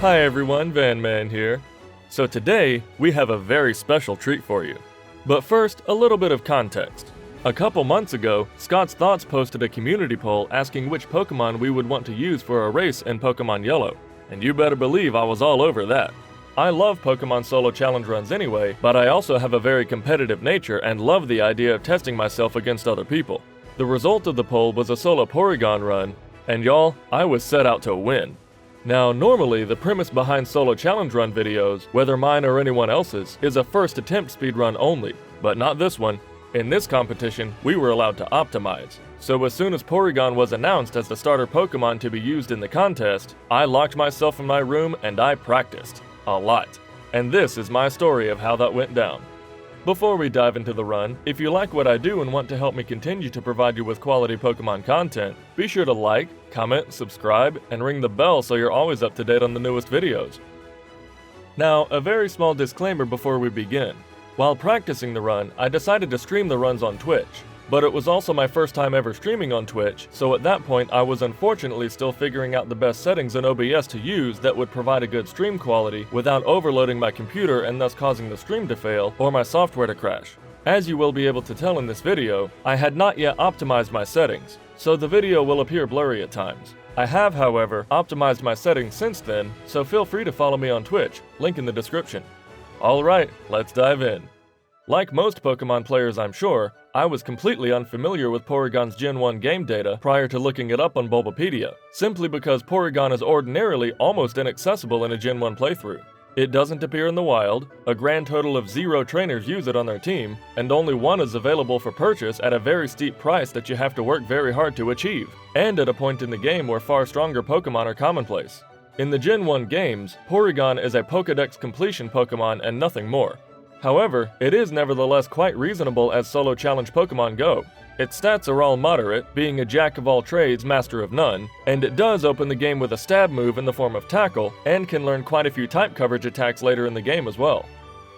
Hi everyone, Vanman here. So today, we have a very special treat for you. But first, a little bit of context. A couple months ago, Scott's Thoughts posted a community poll asking which Pokémon we would want to use for a race in Pokémon Yellow, and you better believe I was all over that. I love Pokémon solo challenge runs anyway, but I also have a very competitive nature and love the idea of testing myself against other people. The result of the poll was a solo Porygon run, and y'all, I was set out to win. Now, normally, the premise behind solo challenge run videos, whether mine or anyone else's, is a first attempt speedrun only, but not this one. In this competition, we were allowed to optimize. So as soon as Porygon was announced as the starter Pokémon to be used in the contest, I locked myself in my room and I practiced. A lot. And this is my story of how that went down. Before we dive into the run, if you like what I do and want to help me continue to provide you with quality Pokémon content, be sure to like, comment, subscribe, and ring the bell so you're always up to date on the newest videos. Now, a very small disclaimer before we begin. While practicing the run, I decided to stream the runs on Twitch. But it was also my first time ever streaming on Twitch, so at that point I was unfortunately still figuring out the best settings in OBS to use that would provide a good stream quality without overloading my computer and thus causing the stream to fail or my software to crash. As you will be able to tell in this video, I had not yet optimized my settings, so the video will appear blurry at times. I have, however, optimized my settings since then, so feel free to follow me on Twitch, link in the description. Alright, let's dive in. Like most Pokémon players I'm sure, I was completely unfamiliar with Porygon's Gen 1 game data prior to looking it up on Bulbapedia, simply because Porygon is ordinarily almost inaccessible in a Gen 1 playthrough. It doesn't appear in the wild, a grand total of 0 trainers use it on their team, and only one is available for purchase at a very steep price that you have to work very hard to achieve, and at a point in the game where far stronger Pokémon are commonplace. In the Gen 1 games, Porygon is a Pokédex completion Pokémon and nothing more. However, it is nevertheless quite reasonable as solo challenge Pokémon go. Its stats are all moderate, being a jack of all trades, master of none, and it does open the game with a stab move in the form of Tackle, and can learn quite a few type coverage attacks later in the game as well.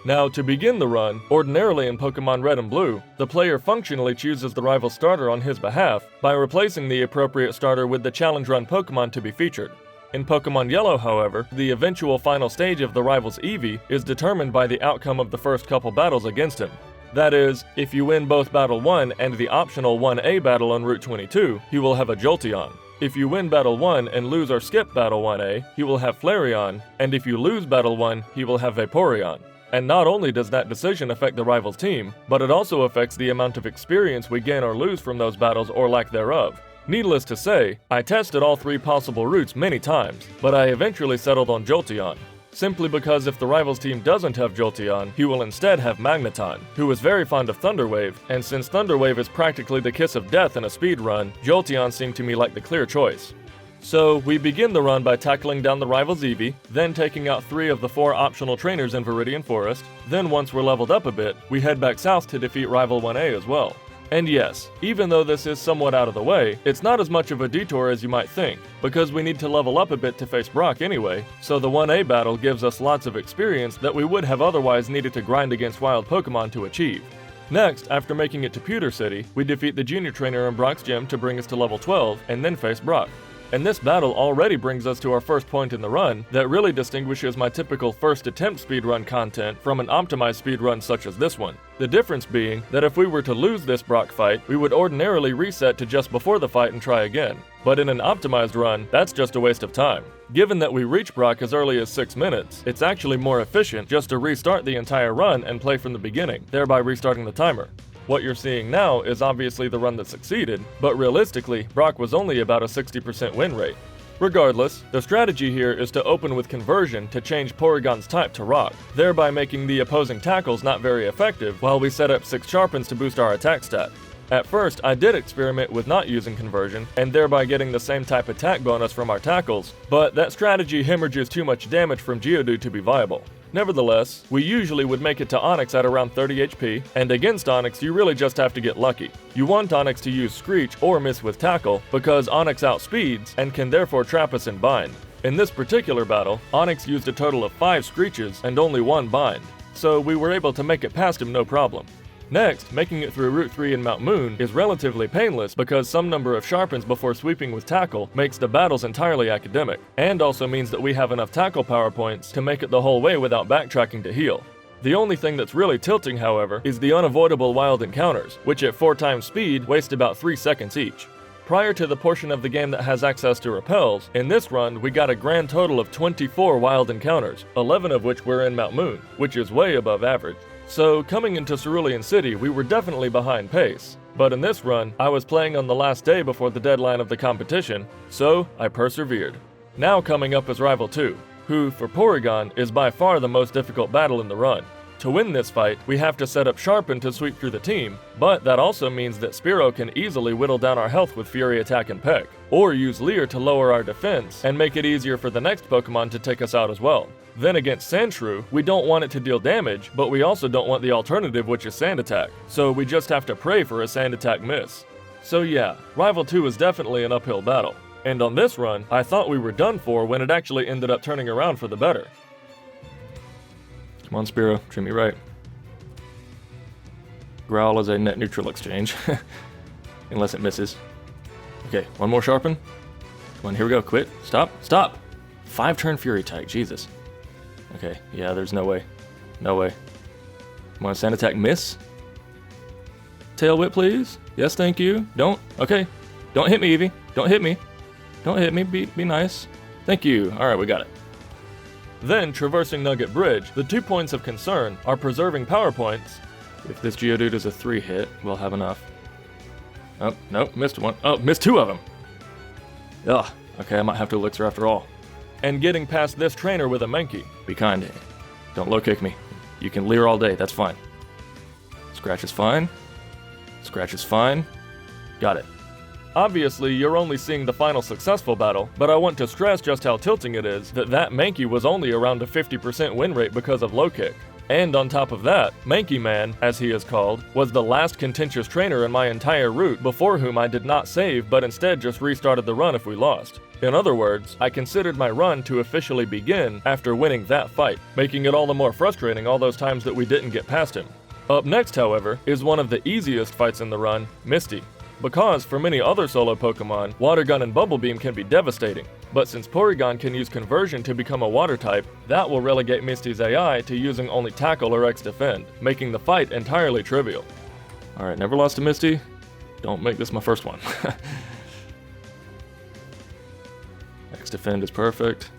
Now, to begin the run, ordinarily in Pokémon Red and Blue, the player functionally chooses the rival starter on his behalf by replacing the appropriate starter with the challenge run Pokémon to be featured. In Pokémon Yellow, however, the eventual final stage of the rival's Eevee is determined by the outcome of the first couple battles against him. That is, if you win both Battle 1 and the optional 1A battle on Route 22, he will have a Jolteon. If you win Battle 1 and lose or skip Battle 1A, he will have Flareon, and if you lose Battle 1, he will have Vaporeon. And not only does that decision affect the rival's team, but it also affects the amount of experience we gain or lose from those battles or lack thereof. Needless to say, I tested all 3 possible routes many times, but I eventually settled on Jolteon. Simply because if the rival's team doesn't have Jolteon, he will instead have Magneton, who is very fond of Thunder Wave, and since Thunder Wave is practically the kiss of death in a speed run, Jolteon seemed to me like the clear choice. So, we begin the run by tackling down the rival's Eevee, then taking out 3 of the 4 optional trainers in Viridian Forest, then once we're leveled up a bit, we head back south to defeat rival 1A as well. And yes, even though this is somewhat out of the way, it's not as much of a detour as you might think, because we need to level up a bit to face Brock anyway, so the 1A battle gives us lots of experience that we would have otherwise needed to grind against wild Pokémon to achieve. Next, after making it to Pewter City, we defeat the junior trainer in Brock's gym to bring us to level 12, and then face Brock. And this battle already brings us to our first point in the run that really distinguishes my typical first attempt speedrun content from an optimized speedrun such as this one. The difference being that if we were to lose this Brock fight, we would ordinarily reset to just before the fight and try again. But in an optimized run, that's just a waste of time. Given that we reach Brock as early as 6 minutes, it's actually more efficient just to restart the entire run and play from the beginning, thereby restarting the timer. What you're seeing now is obviously the run that succeeded, but realistically, Brock was only about a 60% win rate. Regardless, the strategy here is to open with Conversion to change Porygon's type to Rock, thereby making the opposing tackles not very effective while we set up 6 Sharpens to boost our attack stat. At first, I did experiment with not using Conversion, and thereby getting the same type attack bonus from our tackles, but that strategy hemorrhages too much damage from Geodude to be viable. Nevertheless, we usually would make it to Onix at around 30 HP, and against Onix you really just have to get lucky. You want Onix to use Screech or miss with Tackle, because Onix outspeeds and can therefore trap us in Bind. In this particular battle, Onix used a total of 5 Screeches and only 1 Bind, so we were able to make it past him no problem. Next, making it through Route 3 in Mount Moon is relatively painless because some number of sharpens before sweeping with tackle makes the battles entirely academic, and also means that we have enough tackle power points to make it the whole way without backtracking to heal. The only thing that's really tilting, however, is the unavoidable wild encounters, which at 4 times speed waste about 3 seconds each. Prior to the portion of the game that has access to repels, in this run we got a grand total of 24 wild encounters, 11 of which were in Mount Moon, which is way above average. So coming into Cerulean City we were definitely behind pace, but in this run I was playing on the last day before the deadline of the competition, so I persevered. Now coming up is Rival 2, who for Porygon is by far the most difficult battle in the run. To win this fight, we have to set up Sharpen to sweep through the team, but that also means that Spearow can easily whittle down our health with Fury Attack and Peck, or use Leer to lower our defense and make it easier for the next Pokemon to take us out as well. Then against Sandshrew, we don't want it to deal damage, but we also don't want the alternative, which is Sand Attack, so we just have to pray for a Sand Attack miss. So yeah, Rival 2 is definitely an uphill battle, and on this run, I thought we were done for when it actually ended up turning around for the better. Come on, Spearow, treat me right. Growl is a net neutral exchange, unless it misses. Okay, one more Sharpen. Come on, here we go, quit, stop, stop! 5-turn Fury Type, Jesus. Okay, yeah, there's no way. No way. Come on, Sand Attack, miss? Tail Whip, please? Yes, thank you. Don't, okay. Don't hit me, Eevee. Don't hit me. Don't hit me, be nice. Thank you, alright, we got it. Then, traversing Nugget Bridge, the 2 points of concern are preserving power points. If this Geodude is a 3-hit, we'll have enough. Oh, nope, missed one. Oh, missed 2 of them! Ugh, okay, I might have to Elixir after all. And getting past this trainer with a Mankey. Be kind. Don't low kick me. You can Leer all day, that's fine. Scratch is fine. Scratch is fine. Got it. Obviously, you're only seeing the final successful battle, but I want to stress just how tilting it is that Mankey was only around a 50% win rate because of low kick. And on top of that, Mankey Man, as he is called, was the last contentious trainer in my entire route before whom I did not save but instead just restarted the run if we lost. In other words, I considered my run to officially begin after winning that fight, making it all the more frustrating all those times that we didn't get past him. Up next, however, is one of the easiest fights in the run, Misty. Because for many other solo Pokemon, Water Gun and Bubble Beam can be devastating, but since Porygon can use Conversion to become a Water type, that will relegate Misty's AI to using only Tackle or X-Defend, making the fight entirely trivial. Alright, never lost to Misty. Don't make this my first one. X-Defend is perfect.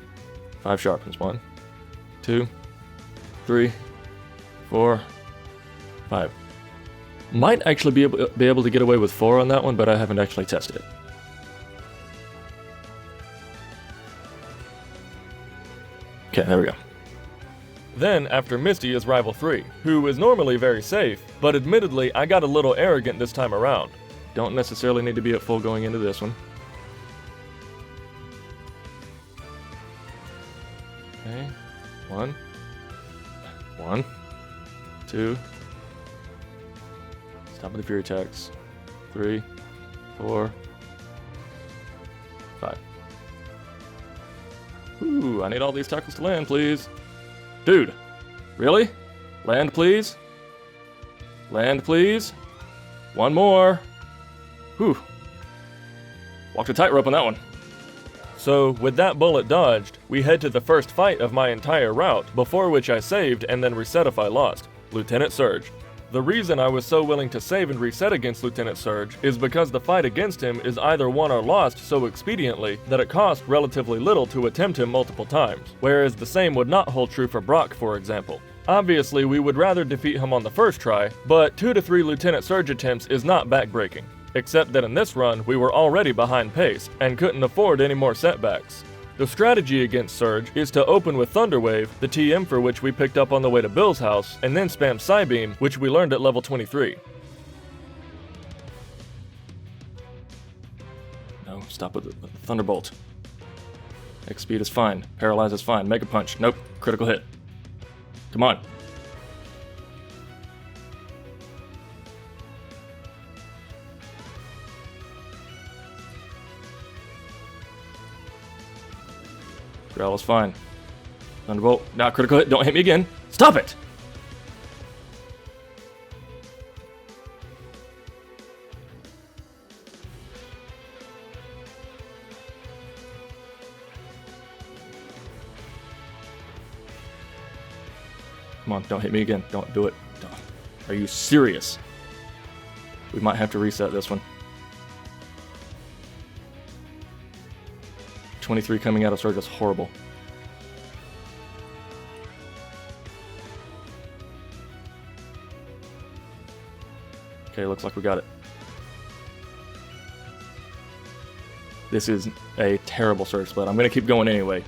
5 Sharpens. 1, 2, 3, 4, 5. Might actually be able to get away with 4 on that one, but I haven't actually tested it. Okay, there we go. Then, after Misty is Rival 3, who is normally very safe, but admittedly I got a little arrogant this time around. Don't necessarily need to be at full going into this one. Okay, 1, 2, stop with the Fury Attacks, 3, 4, 5. Ooh, I need all these tackles to land, please. Dude, really? Land, please? Land, please? One more. Whew. Walked a tightrope on that one. So, with that bullet dodged, we head to the first fight of my entire route, before which I saved and then reset if I lost. Lieutenant Surge. The reason I was so willing to save and reset against Lieutenant Surge is because the fight against him is either won or lost so expediently that it cost relatively little to attempt him multiple times, whereas the same would not hold true for Brock, for example. Obviously, we would rather defeat him on the first try, but 2 to 3 Lieutenant Surge attempts is not backbreaking. Except that in this run, we were already behind pace, and couldn't afford any more setbacks. The strategy against Surge is to open with Thunder Wave, the TM for which we picked up on the way to Bill's house, and then spam Psybeam, which we learned at level 23. No, stop with the Thunderbolt. X-Speed is fine, Paralyze is fine, Mega Punch, nope, critical hit. Come on. Growl is fine. Thunderbolt, not critical hit, don't hit me again. Stop it! Come on, don't hit me again. Don't do it. Don't. Are you serious? We might have to reset this one. 23 coming out of Surge is horrible. Okay, looks like we got it. This is a terrible Surge split. I'm going to keep going anyway.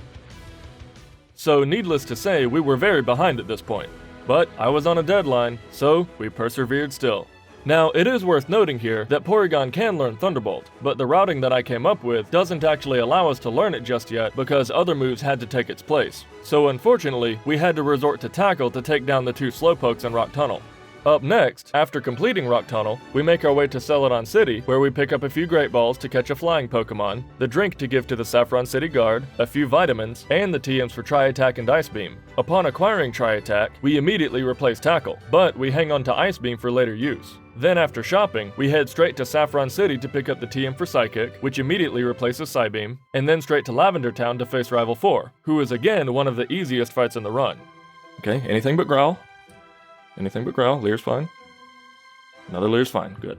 So, needless to say, we were very behind at this point. But I was on a deadline, so we persevered still. Now, it is worth noting here that Porygon can learn Thunderbolt, but the routing that I came up with doesn't actually allow us to learn it just yet because other moves had to take its place. So unfortunately, we had to resort to Tackle to take down the 2 Slowpokes in Rock Tunnel. Up next, after completing Rock Tunnel, we make our way to Celadon City, where we pick up a few Great Balls to catch a flying Pokemon, the drink to give to the Saffron City Guard, a few vitamins, and the TMs for Tri-Attack and Ice Beam. Upon acquiring Tri-Attack, we immediately replace Tackle, but we hang on to Ice Beam for later use. Then after shopping, we head straight to Saffron City to pick up the TM for Psychic, which immediately replaces Psybeam, and then straight to Lavender Town to face Rival 4, who is again one of the easiest fights in the run. Okay, anything but Growl. Anything but Growl. Leer's fine. Another Leer's fine. Good.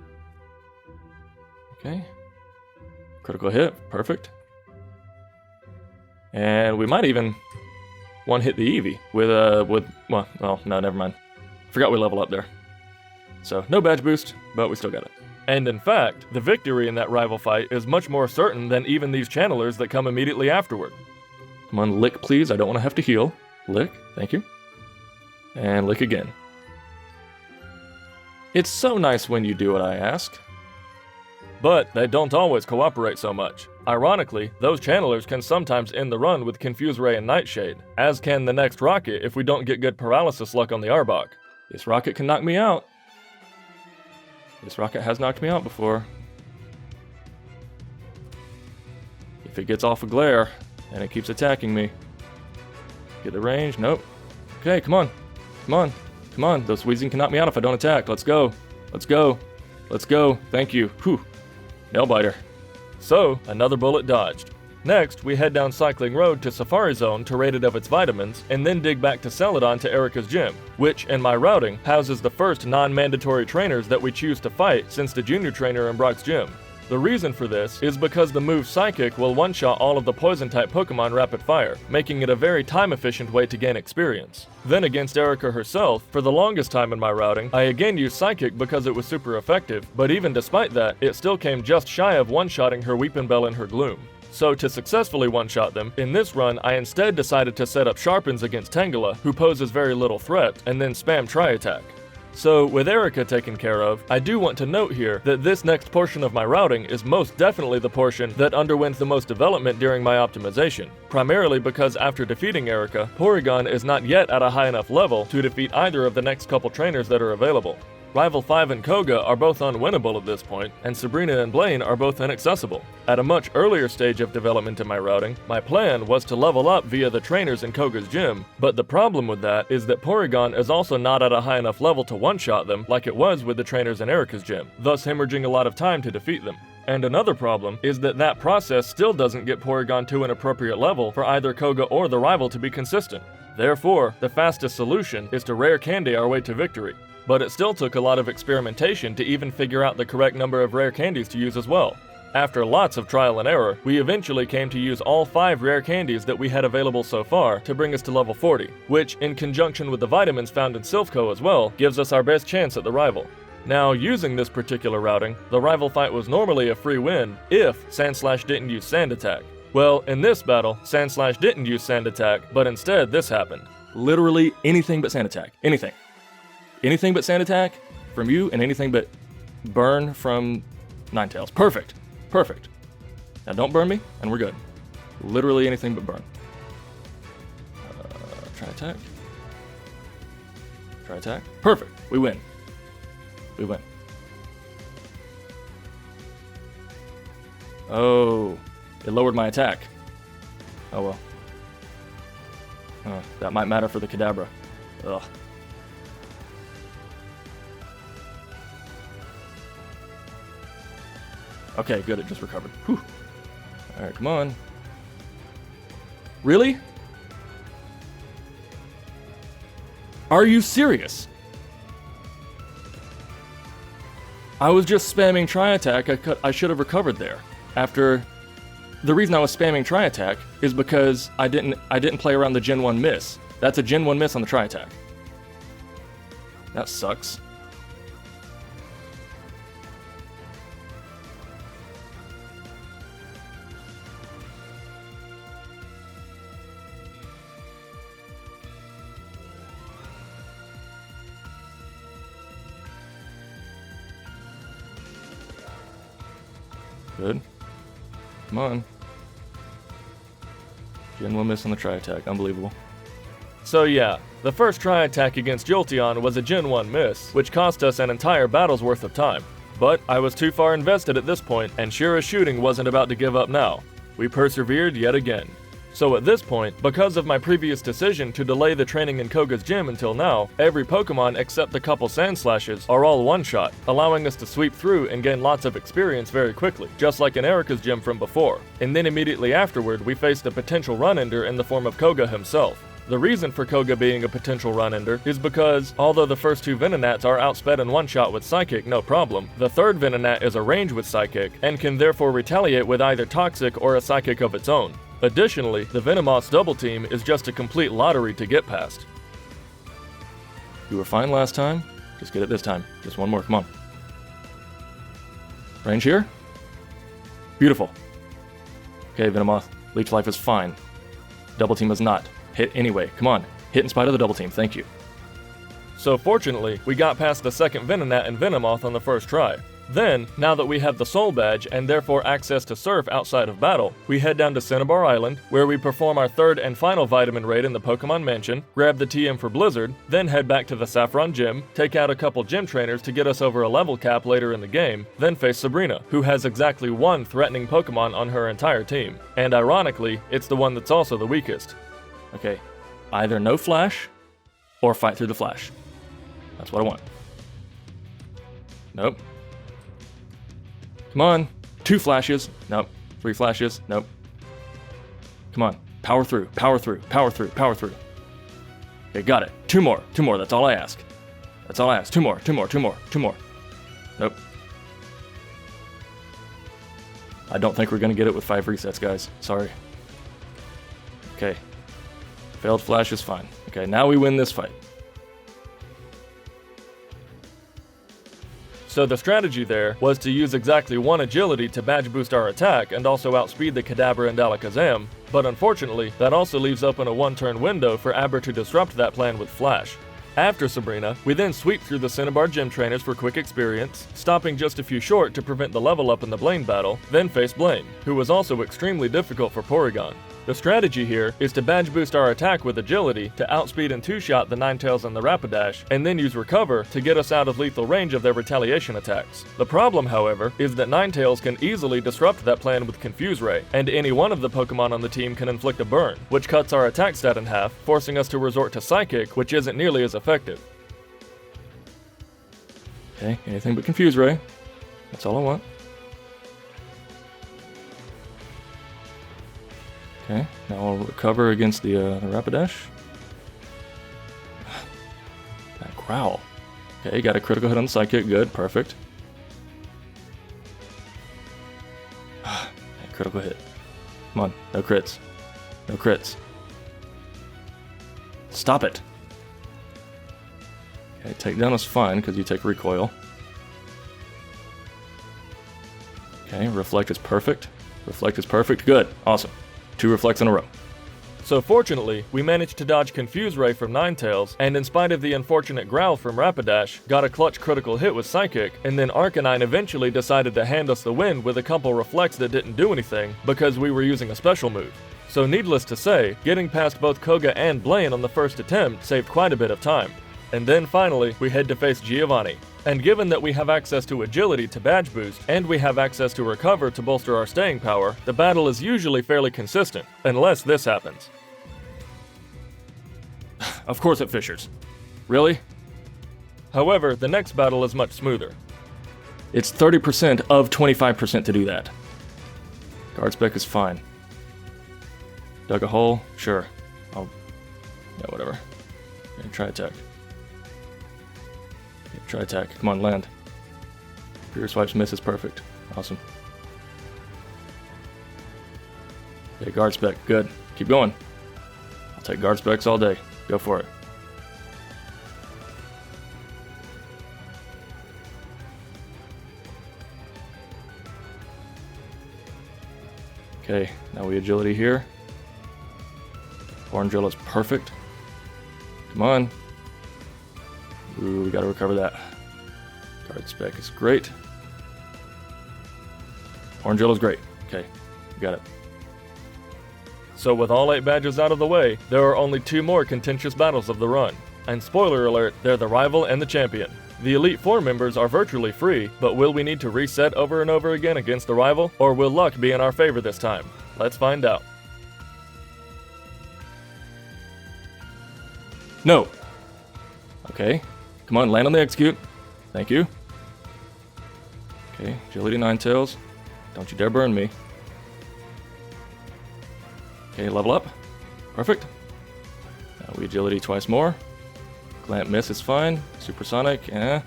Okay. Critical hit. Perfect. And we might even one-hit the Eevee with well, no, never mind. Forgot we level up there. So, no badge boost, but we still got it. And in fact, the victory in that rival fight is much more certain than even these channelers that come immediately afterward. Come on, lick please. I don't want to have to heal. Lick. Thank you. And lick again. It's so nice when you do what I ask. But they don't always cooperate so much. Ironically, those channelers can sometimes end the run with Confuse Ray and Nightshade, as can the next Rocket if we don't get good paralysis luck on the Arbok. This Rocket can knock me out. This Rocket has knocked me out before. If it gets off a glare, and it keeps attacking me. Get the range, nope. Okay, come on. Come on. Come on, those Weezing can knock me out if I don't attack. Let's go. Let's go. Let's go. Thank you. Whew. Nail biter. So, another bullet dodged. Next, we head down Cycling Road to Safari Zone to raid it of its vitamins, and then dig back to Celadon to Erica's gym, which, in my routing, houses the first non-mandatory trainers that we choose to fight since the junior trainer in Brock's gym. The reason for this is because the move Psychic will one-shot all of the Poison-type Pokemon rapid fire, making it a very time-efficient way to gain experience. Then against Erica herself, for the longest time in my routing, I again used Psychic because it was super effective, but even despite that, it still came just shy of one-shotting her Weepinbell and her Gloom. So to successfully one-shot them, in this run I instead decided to set up Sharpens against Tangela, who poses very little threat, and then spam Tri-Attack. So, with Erica taken care of, I do want to note here that this next portion of my routing is most definitely the portion that underwent the most development during my optimization, primarily because after defeating Erica, Porygon is not yet at a high enough level to defeat either of the next couple trainers that are available. Rival 5 and Koga are both unwinnable at this point, and Sabrina and Blaine are both inaccessible. At a much earlier stage of development in my routing, my plan was to level up via the trainers in Koga's gym, but the problem with that is that Porygon is also not at a high enough level to one-shot them like it was with the trainers in Erica's gym, thus hemorrhaging a lot of time to defeat them. And another problem is that process still doesn't get Porygon to an appropriate level for either Koga or the rival to be consistent. Therefore, the fastest solution is to rare candy our way to victory. But it still took a lot of experimentation to even figure out the correct number of rare candies to use as well. After lots of trial and error, we eventually came to use all 5 rare candies that we had available so far to bring us to level 40, which, in conjunction with the vitamins found in Silphco as well, gives us our best chance at the rival. Now, using this particular routing, the rival fight was normally a free win if Sandslash didn't use Sand Attack. Well, in this battle, Sandslash didn't use Sand Attack, but instead this happened. Literally anything but Sand Attack. Anything. Anything but Sand Attack from you, and anything but Burn from Ninetales. Perfect. Perfect. Now don't burn me, and we're good. Literally anything but burn. Tri-Attack. Tri-Attack. Perfect. We win. We win. Oh, it lowered my attack. Oh well. That might matter for the Kadabra. Ugh. Okay, good, it just recovered. Whew. Alright, come on. Really? Are you serious? I was just spamming Tri-Attack. I should have recovered there. After... The reason I was spamming Tri-Attack is because I didn't play around the Gen 1 miss. That's a Gen 1 miss on the Tri-Attack. That sucks. Good. Come on. Gen 1 miss on the Tri-Attack. Unbelievable. So yeah, the first Tri-Attack against Jolteon was a Gen 1 miss, which cost us an entire battle's worth of time. But I was too far invested at this point, and sure as shooting wasn't about to give up now. We persevered yet again. So at this point, because of my previous decision to delay the training in Koga's gym until now, every Pokemon except a couple Sandslashes are all one-shot, allowing us to sweep through and gain lots of experience very quickly, just like in Erika's gym from before. And then immediately afterward, we faced a potential run-ender in the form of Koga himself. The reason for Koga being a potential run-ender is because, although the first two Venonats are outsped in one-shot with Psychic no problem, the third Venonat is a range with Psychic, and can therefore retaliate with either Toxic or a Psychic of its own. Additionally, the Venomoth's double team is just a complete lottery to get past. You were fine last time, just get it this time. Just one more, come on. Range here? Beautiful. Okay, Venomoth, Leech Life is fine. Double team is not. Hit anyway, come on. Hit in spite of the double team, thank you. So fortunately, we got past the second Venonat and Venomoth on the first try. Then, now that we have the Soul Badge and therefore access to Surf outside of battle, we head down to Cinnabar Island, where we perform our third and final Vitamin raid in the Pokemon Mansion, grab the TM for Blizzard, then head back to the Saffron Gym, take out a couple gym trainers to get us over a level cap later in the game, then face Sabrina, who has exactly one threatening Pokemon on her entire team. And ironically, it's the one that's also the weakest. Okay, either no Flash, or fight through the Flash. That's what I want. Nope. Come on. 2 flashes. Nope. 3 flashes. Nope. Come on. Power through. Power through. Power through. Power through. Okay, got it. 2 more. 2 more. That's all I ask. That's all I ask. 2 more. 2 more. 2 more. 2 more. Nope. I don't think we're going to get it with 5 resets, guys. Sorry. Okay. Failed flash is fine. Okay, now we win this fight. So the strategy there was to use exactly 1 agility to badge boost our attack and also outspeed the Kadabra and Alakazam, but unfortunately, that also leaves open a 1-turn window for Aber to disrupt that plan with Flash. After Sabrina, we then sweep through the Cinnabar gym trainers for quick experience, stopping just a few short to prevent the level up in the Blaine battle, then face Blaine, who was also extremely difficult for Porygon. The strategy here is to badge boost our attack with agility to outspeed and 2-shot the Ninetales and the Rapidash, and then use Recover to get us out of lethal range of their retaliation attacks. The problem, however, is that Ninetales can easily disrupt that plan with Confuse Ray, and any one of the Pokemon on the team can inflict a burn, which cuts our attack stat in half, forcing us to resort to Psychic, which isn't nearly as effective. Okay, anything but Confuse Ray. That's all I want. Okay, now I'll recover against the Rapidash. That growl. Okay, got a critical hit on the Psychic. Good, perfect. Critical hit. Come on, no crits. No crits. Stop it. Okay, takedown is fine because you take recoil. Okay, reflect is perfect. Reflect is perfect. Good, awesome. 2 reflects in a row. So fortunately, we managed to dodge Confuse Ray from Ninetales, and in spite of the unfortunate growl from Rapidash, got a clutch critical hit with Psychic, and then Arcanine eventually decided to hand us the win with a couple reflects that didn't do anything, because we were using a special move. So needless to say, getting past both Koga and Blaine on the first attempt saved quite a bit of time. And then finally, we head to face Giovanni. And given that we have access to agility to badge boost, and we have access to recover to bolster our staying power, the battle is usually fairly consistent, unless this happens. Of course it fissures. Really? However, the next battle is much smoother. It's 30% of 25% to do that. Guard spec is fine. Dug a hole? Sure. Yeah, whatever. Okay, try attack. Okay, try attack. Come on, land. Pure swipes miss is perfect. Awesome. Okay, guard spec. Good. Keep going. I'll take guard specs all day. Go for it. Okay, now we agility here. Horn drill is perfect. Come on. Ooh, we gotta recover that. Guard spec is great. Horn drill is great. Okay, we got it. So with all 8 badges out of the way, there are only 2 more contentious battles of the run. And spoiler alert, they're the rival and the champion. The Elite 4 members are virtually free, but will we need to reset over and over again against the rival, or will luck be in our favor this time? Let's find out. No! Okay, come on, land on the execute. Thank you. Okay, agility 9 tails. Don't you dare burn me. Okay, level up. Perfect. Now we agility twice more. Glant miss is fine. Supersonic, Come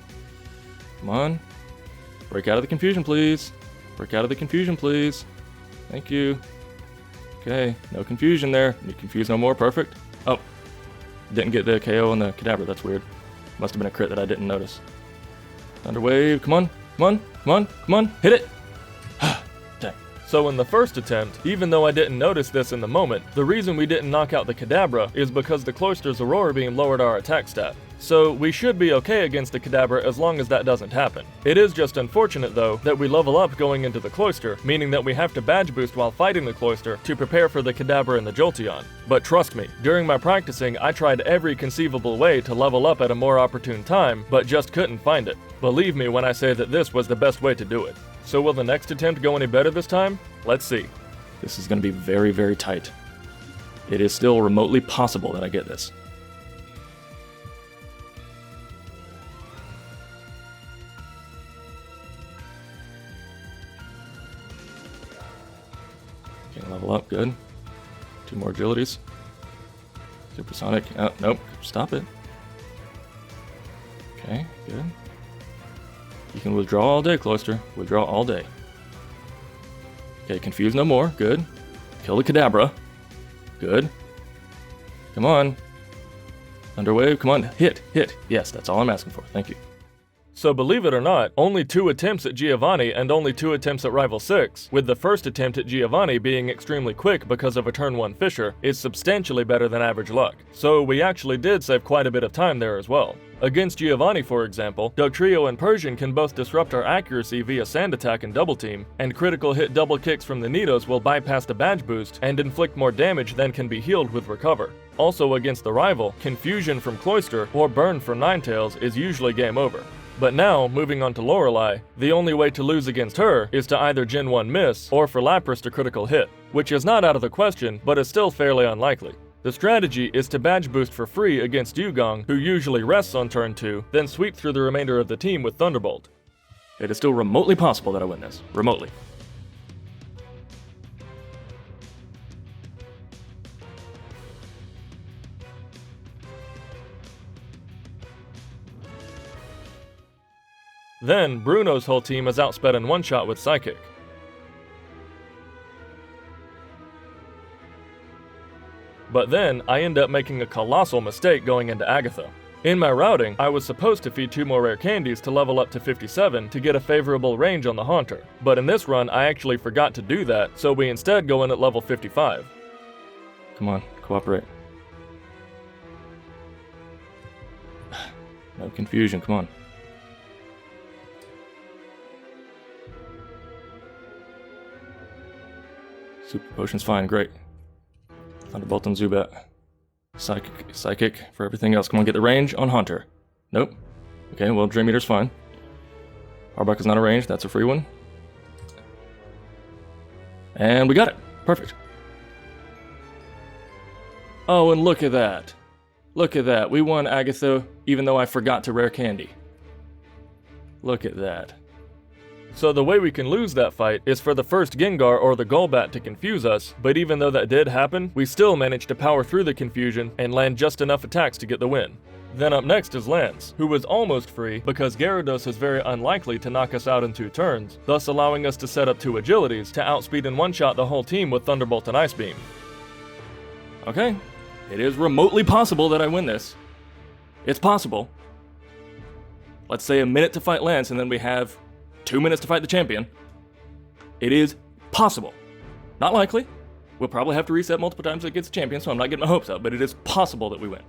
on. Break out of the confusion, please. Break out of the confusion, please. Thank you. Okay, no confusion there. Need confuse no more, perfect. Oh, didn't get the KO on the Kadabra, that's weird. Must have been a crit that I didn't notice. Thunder Wave, come on, come on, come on, come on, hit it! Dang. So in the first attempt, even though I didn't notice this in the moment, the reason we didn't knock out the Kadabra is because the Cloister's Aurora Beam lowered our attack stat. So we should be okay against the Kadabra as long as that doesn't happen. It is just unfortunate though that we level up going into the Cloister, meaning that we have to badge boost while fighting the Cloister to prepare for the Kadabra and the Jolteon. But trust me, during my practicing I tried every conceivable way to level up at a more opportune time, but just couldn't find it. Believe me when I say that this was the best way to do it. So will the next attempt go any better this time? Let's see. This is going to be very, very tight. It is still remotely possible that I get this. Level up, good. 2 more agilities. Supersonic, oh, nope, stop it. Okay, good. You can withdraw all day, Cloister. Withdraw all day. Okay, confuse no more, good. Kill the Kadabra. Good. Come on. Thunder Wave, come on, hit. Yes, that's all I'm asking for, thank you. So believe it or not, only 2 attempts at Giovanni and only 2 attempts at Rival 6, with the first attempt at Giovanni being extremely quick because of a turn 1 Fisher, is substantially better than average luck. So we actually did save quite a bit of time there as well. Against Giovanni, for example, Dugtrio and Persian can both disrupt our accuracy via Sand Attack and Double Team, and critical hit double kicks from the Nidos will bypass the badge boost and inflict more damage than can be healed with Recover. Also against the rival, Confusion from Cloister or Burn from Ninetales is usually game over. But now, moving on to Lorelei, the only way to lose against her is to either Gen 1 miss or for Lapras to critical hit, which is not out of the question, but is still fairly unlikely. The strategy is to badge boost for free against Dugong, who usually rests on turn 2, then sweep through the remainder of the team with Thunderbolt. It is still remotely possible that I win this. Remotely. Then, Bruno's whole team is outsped in one shot with Psychic. But then, I end up making a colossal mistake going into Agatha. In my routing, I was supposed to feed 2 more rare candies to level up to 57 to get a favorable range on the Haunter, but in this run I actually forgot to do that, so we instead go in at level 55. Come on, cooperate. No confusion, come on. Super Potion's fine, great. Thunderbolt on Zubat. Psychic for everything else. Come on, get the range on Haunter. Nope. Okay, well, Dream Eater's fine. Arbok is not a range, that's a free one. And we got it. Perfect. Oh, and look at that. Look at that. We won Agatha, even though I forgot to rare candy. Look at that. So the way we can lose that fight is for the first Gengar or the Golbat to confuse us, but even though that did happen, we still managed to power through the confusion and land just enough attacks to get the win. Then up next is Lance, who was almost free because Gyarados is very unlikely to knock us out in 2 turns, thus allowing us to set up 2 agilities to outspeed and one-shot the whole team with Thunderbolt and Ice Beam. Okay, it is remotely possible that I win this. It's possible. Let's say a minute to fight Lance and then we have 2 minutes to fight the champion. It is possible. Not likely. We'll probably have to reset multiple times against the champion, so I'm not getting my hopes up, but it is possible that we win.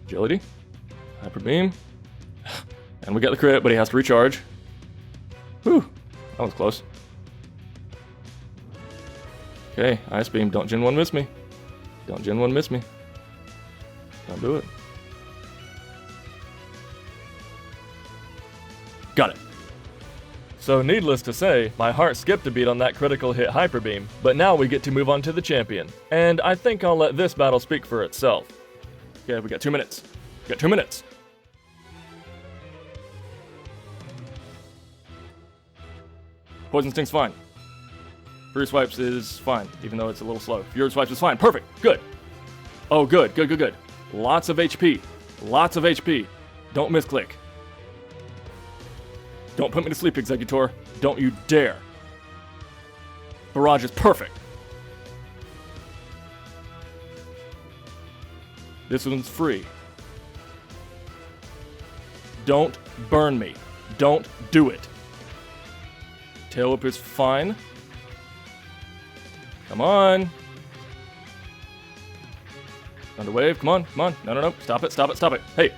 Agility. Hyper Beam. And we got the crit, but he has to recharge. Whew. That was close. Okay, Ice Beam. Don't Gen 1 miss me. Don't Gen 1 miss me. Don't do it. Got it. So needless to say, my heart skipped a beat on that critical hit Hyper Beam, but now we get to move on to the champion. And I think I'll let this battle speak for itself. Okay, we got 2 minutes. We got 2 minutes. Poison Sting's fine. Free Swipes is fine, even though it's a little slow. Fury Swipes is fine. Perfect. Good. Oh, good. Good, good, good. Lots of HP. Lots of HP. Don't misclick. Don't put me to sleep, Executor. Don't you dare. Barrage is perfect. This one's free. Don't burn me. Don't do it. Tail Whip is fine. Come on. Thunder Wave, come on, come on. No, no, no. Stop it, stop it, stop it. Hey.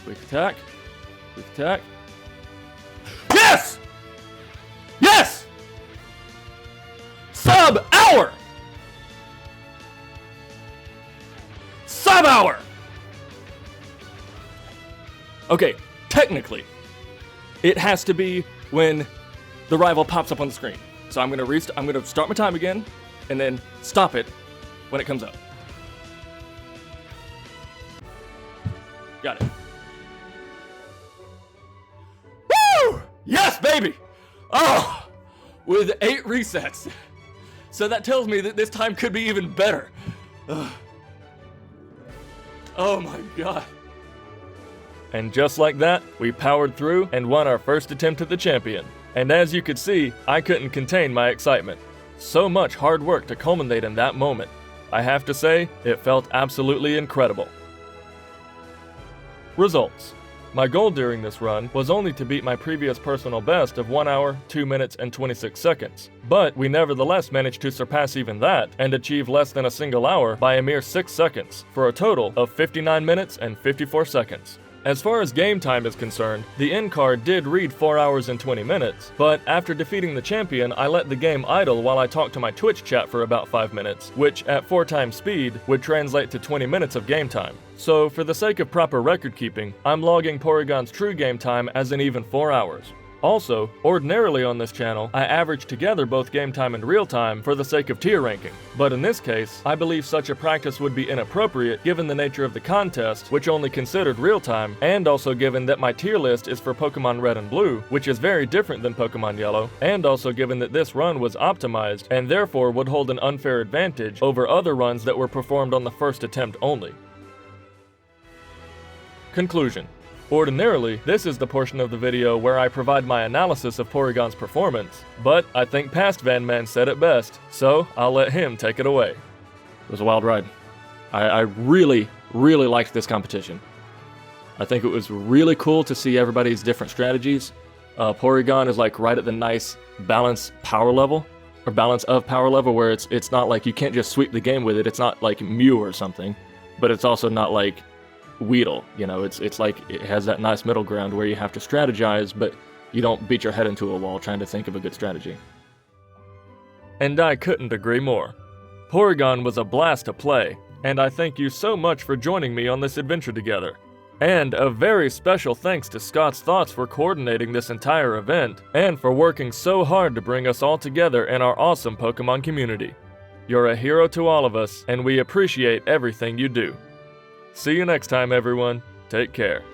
Quick attack. Quick attack. Yes! Yes! Sub-hour! Sub-hour! Okay, technically, it has to be when the rival pops up on the screen. So I'm gonna start my time again, and then stop it when it comes up. Got it. Woo! Yes, baby! Oh! With 8 resets. So that tells me that this time could be even better. Ugh. Oh my god. And just like that, we powered through and won our first attempt at the champion. And as you could see, I couldn't contain my excitement. So much hard work to culminate in that moment. I have to say, it felt absolutely incredible. Results. My goal during this run was only to beat my previous personal best of 1 hour, 2 minutes, and 26 seconds. But we nevertheless managed to surpass even that and achieve less than a single hour by a mere 6 seconds, for a total of 59 minutes and 54 seconds. As far as game time is concerned, the end card did read 4 hours and 20 minutes, but after defeating the champion, I let the game idle while I talked to my Twitch chat for about 5 minutes, which at 4 times speed would translate to 20 minutes of game time. So for the sake of proper record keeping, I'm logging Porygon's true game time as an even 4 hours. Also, ordinarily on this channel, I average together both game time and real time for the sake of tier ranking. But in this case, I believe such a practice would be inappropriate given the nature of the contest, which only considered real time, and also given that my tier list is for Pokemon Red and Blue, which is very different than Pokemon Yellow, and also given that this run was optimized and therefore would hold an unfair advantage over other runs that were performed on the first attempt only. Conclusion. Ordinarily, this is the portion of the video where I provide my analysis of Porygon's performance, but I think past Vanman said it best, so I'll let him take it away. It was a wild ride. I really, really liked this competition. I think it was really cool to see everybody's different strategies. Porygon is like right at the nice balance power level, or balance of power level, where it's not like you can't just sweep the game with it. It's not like Mew or something, but it's also not like Weedle, you know, it's like it has that nice middle ground where you have to strategize, but you don't beat your head into a wall trying to think of a good strategy. And I couldn't agree more. Porygon was a blast to play, and I thank you so much for joining me on this adventure together. And a very special thanks to Scott's Thoughts for coordinating this entire event, and for working so hard to bring us all together in our awesome Pokemon community. You're a hero to all of us, and we appreciate everything you do. See you next time, everyone. Take care.